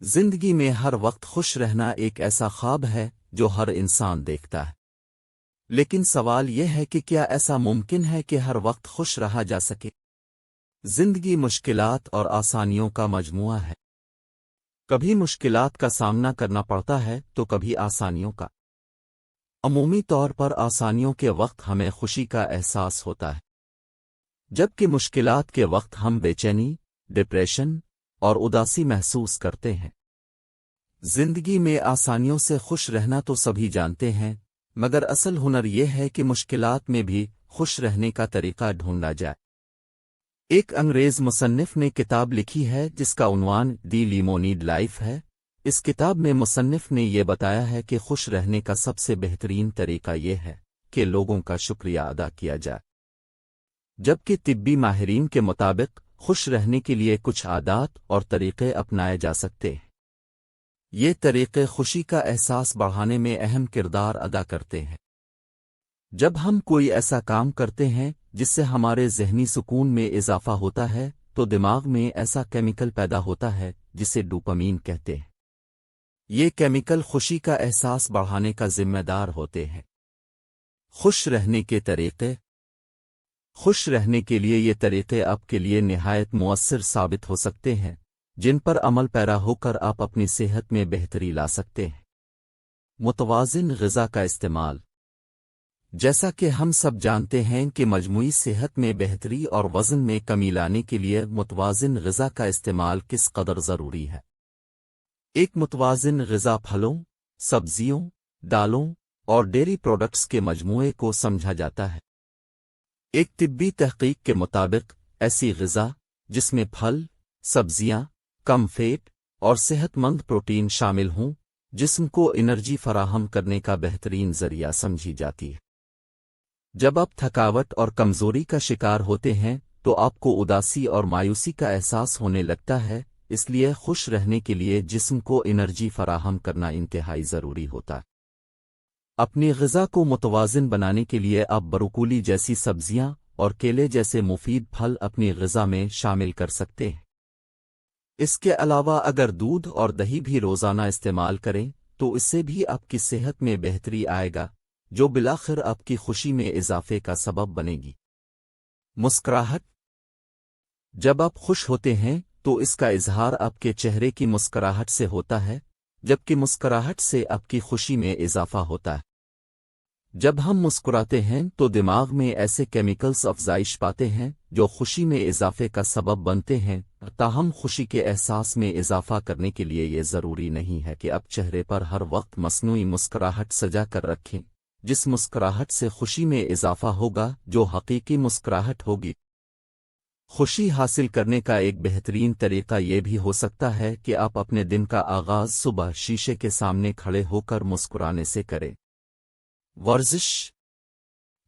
زندگی میں ہر وقت خوش رہنا ایک ایسا خواب ہے جو ہر انسان دیکھتا ہے، لیکن سوال یہ ہے کہ کیا ایسا ممکن ہے کہ ہر وقت خوش رہا جا سکے؟ زندگی مشکلات اور آسانیوں کا مجموعہ ہے۔ کبھی مشکلات کا سامنا کرنا پڑتا ہے تو کبھی آسانیوں کا۔ عمومی طور پر آسانیوں کے وقت ہمیں خوشی کا احساس ہوتا ہے، جبکہ مشکلات کے وقت ہم بے چینی، ڈپریشن اور اداسی محسوس کرتے ہیں۔ زندگی میں آسانیوں سے خوش رہنا تو سبھی جانتے ہیں، مگر اصل ہنر یہ ہے کہ مشکلات میں بھی خوش رہنے کا طریقہ ڈھونڈا جائے۔ ایک انگریز مصنف نے کتاب لکھی ہے جس کا عنوان دی لیمونیڈ لائف ہے۔ اس کتاب میں مصنف نے یہ بتایا ہے کہ خوش رہنے کا سب سے بہترین طریقہ یہ ہے کہ لوگوں کا شکریہ ادا کیا جائے، جبکہ طبی ماہرین کے مطابق خوش رہنے کے لیے کچھ عادات اور طریقے اپنائے جا سکتے ہیں۔ یہ طریقے خوشی کا احساس بڑھانے میں اہم کردار ادا کرتے ہیں۔ جب ہم کوئی ایسا کام کرتے ہیں جس سے ہمارے ذہنی سکون میں اضافہ ہوتا ہے تو دماغ میں ایسا کیمیکل پیدا ہوتا ہے جسے ڈوپامین کہتے ہیں۔ یہ کیمیکل خوشی کا احساس بڑھانے کا ذمہ دار ہوتے ہیں۔ خوش رہنے کے طریقے۔ خوش رہنے کے لیے یہ طریقے آپ کے لیے نہایت مؤثر ثابت ہو سکتے ہیں، جن پر عمل پیرا ہو کر آپ اپنی صحت میں بہتری لا سکتے ہیں۔ متوازن غذا کا استعمال۔ جیسا کہ ہم سب جانتے ہیں کہ مجموعی صحت میں بہتری اور وزن میں کمی لانے کے لیے متوازن غذا کا استعمال کس قدر ضروری ہے۔ ایک متوازن غذا پھلوں، سبزیوں، دالوں اور ڈیری پروڈکٹس کے مجموعے کو سمجھا جاتا ہے۔ ایک طبی تحقیق کے مطابق ایسی غذا جس میں پھل، سبزیاں، کم فیٹ اور صحت مند پروٹین شامل ہوں، جسم کو انرجی فراہم کرنے کا بہترین ذریعہ سمجھی جاتی ہے۔ جب آپ تھکاوٹ اور کمزوری کا شکار ہوتے ہیں تو آپ کو اداسی اور مایوسی کا احساس ہونے لگتا ہے، اس لیے خوش رہنے کے لیے جسم کو انرجی فراہم کرنا انتہائی ضروری ہوتا ہے۔ اپنی غذا کو متوازن بنانے کے لیے آپ بروکولی جیسی سبزیاں اور کیلے جیسے مفید پھل اپنی غذا میں شامل کر سکتے ہیں۔ اس کے علاوہ اگر دودھ اور دہی بھی روزانہ استعمال کریں تو اس سے بھی آپ کی صحت میں بہتری آئے گا، جو بالآخر آپ کی خوشی میں اضافے کا سبب بنے گی۔ مسکراہٹ۔ جب آپ خوش ہوتے ہیں تو اس کا اظہار آپ کے چہرے کی مسکراہٹ سے ہوتا ہے، جبکہ مسکراہٹ سے آپ کی خوشی میں اضافہ ہوتا ہے۔ جب ہم مسکراتے ہیں تو دماغ میں ایسے کیمیکلز افزائش پاتے ہیں جو خوشی میں اضافے کا سبب بنتے ہیں۔ تاہم خوشی کے احساس میں اضافہ کرنے کے لیے یہ ضروری نہیں ہے کہ آپ چہرے پر ہر وقت مصنوعی مسکراہٹ سجا کر رکھیں۔ جس مسکراہٹ سے خوشی میں اضافہ ہوگا جو حقیقی مسکراہٹ ہوگی۔ خوشی حاصل کرنے کا ایک بہترین طریقہ یہ بھی ہو سکتا ہے کہ آپ اپنے دن کا آغاز صبح شیشے کے سامنے کھڑے ہو کر مسکرانے سے کریں۔ ورزش۔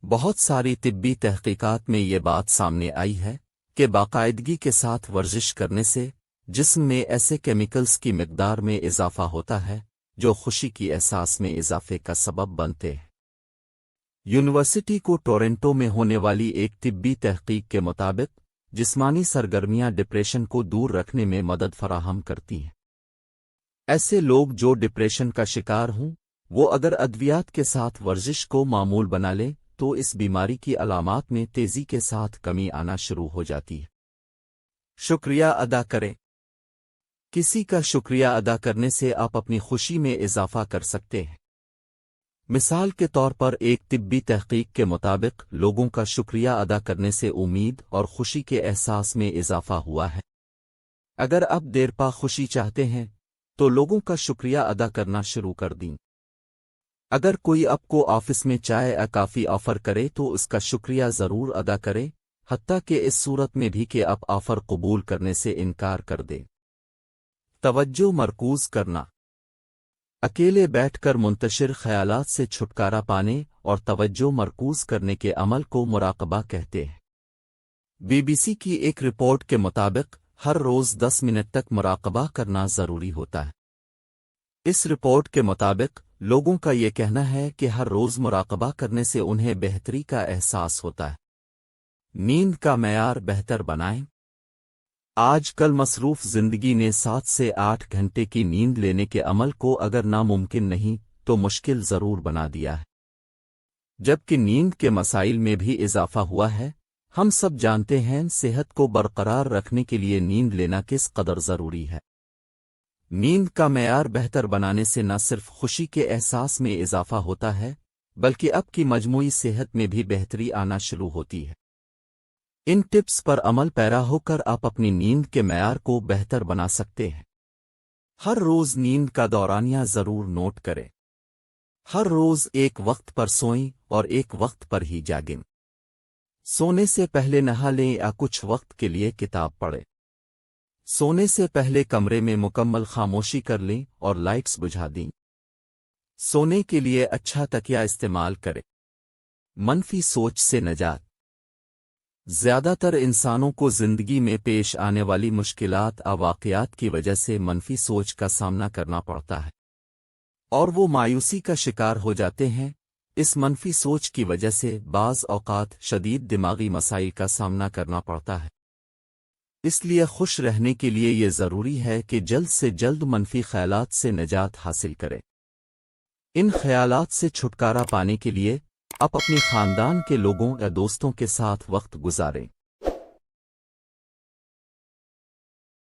بہت ساری طبی تحقیقات میں یہ بات سامنے آئی ہے کہ باقاعدگی کے ساتھ ورزش کرنے سے جسم میں ایسے کیمیکلز کی مقدار میں اضافہ ہوتا ہے جو خوشی کی احساس میں اضافے کا سبب بنتے ہیں۔ یونیورسٹی کو ٹورنٹو میں ہونے والی ایک طبی تحقیق کے مطابق جسمانی سرگرمیاں ڈپریشن کو دور رکھنے میں مدد فراہم کرتی ہیں۔ ایسے لوگ جو ڈپریشن کا شکار ہوں، وہ اگر ادویات کے ساتھ ورزش کو معمول بنا لیں تو اس بیماری کی علامات میں تیزی کے ساتھ کمی آنا شروع ہو جاتی ہے۔ شکریہ ادا کریں۔ کسی کا شکریہ ادا کرنے سے آپ اپنی خوشی میں اضافہ کر سکتے ہیں۔ مثال کے طور پر ایک طبی تحقیق کے مطابق لوگوں کا شکریہ ادا کرنے سے امید اور خوشی کے احساس میں اضافہ ہوا ہے۔ اگر آپ دیر پا خوشی چاہتے ہیں تو لوگوں کا شکریہ ادا کرنا شروع کر دیں۔ اگر کوئی آپ کو آفس میں چائے یا کافی آفر کرے تو اس کا شکریہ ضرور ادا کریں، حتیٰ کہ اس صورت میں بھی کہ آپ آفر قبول کرنے سے انکار کر دیں۔ توجہ مرکوز کرنا۔ اکیلے بیٹھ کر منتشر خیالات سے چھٹکارا پانے اور توجہ مرکوز کرنے کے عمل کو مراقبہ کہتے ہیں۔ BBC کی ایک رپورٹ کے مطابق ہر روز 10 منٹ تک مراقبہ کرنا ضروری ہوتا ہے۔ اس رپورٹ کے مطابق لوگوں کا یہ کہنا ہے کہ ہر روز مراقبہ کرنے سے انہیں بہتری کا احساس ہوتا ہے۔ نیند کا معیار بہتر بنائیں۔ آج کل مصروف زندگی نے 7 سے 8 گھنٹے کی نیند لینے کے عمل کو اگر ناممکن نہیں تو مشکل ضرور بنا دیا ہے، جبکہ نیند کے مسائل میں بھی اضافہ ہوا ہے۔ ہم سب جانتے ہیں صحت کو برقرار رکھنے کے لیے نیند لینا کس قدر ضروری ہے۔ نیند کا معیار بہتر بنانے سے نہ صرف خوشی کے احساس میں اضافہ ہوتا ہے بلکہ آپ کی مجموعی صحت میں بھی بہتری آنا شروع ہوتی ہے۔ ان ٹپس پر عمل پیرا ہو کر آپ اپنی نیند کے معیار کو بہتر بنا سکتے ہیں۔ ہر روز نیند کا دورانیہ ضرور نوٹ کریں۔ ہر روز ایک وقت پر سوئیں اور ایک وقت پر ہی جاگیں۔ سونے سے پہلے نہا لیں یا کچھ وقت کے لیے کتاب پڑھیں۔ سونے سے پہلے کمرے میں مکمل خاموشی کر لیں اور لائٹس بجھا دیں۔ سونے کے لیے اچھا تکیہ استعمال کریں۔ منفی سوچ سے نجات۔ زیادہ تر انسانوں کو زندگی میں پیش آنے والی مشکلات اور واقعات کی وجہ سے منفی سوچ کا سامنا کرنا پڑتا ہے، اور وہ مایوسی کا شکار ہو جاتے ہیں۔ اس منفی سوچ کی وجہ سے بعض اوقات شدید دماغی مسائل کا سامنا کرنا پڑتا ہے۔ اس لیے خوش رہنے کے لیے یہ ضروری ہے کہ جلد سے جلد منفی خیالات سے نجات حاصل کریں۔ ان خیالات سے چھٹکارا پانے کے لیے آپ اپنے خاندان کے لوگوں یا دوستوں کے ساتھ وقت گزاریں۔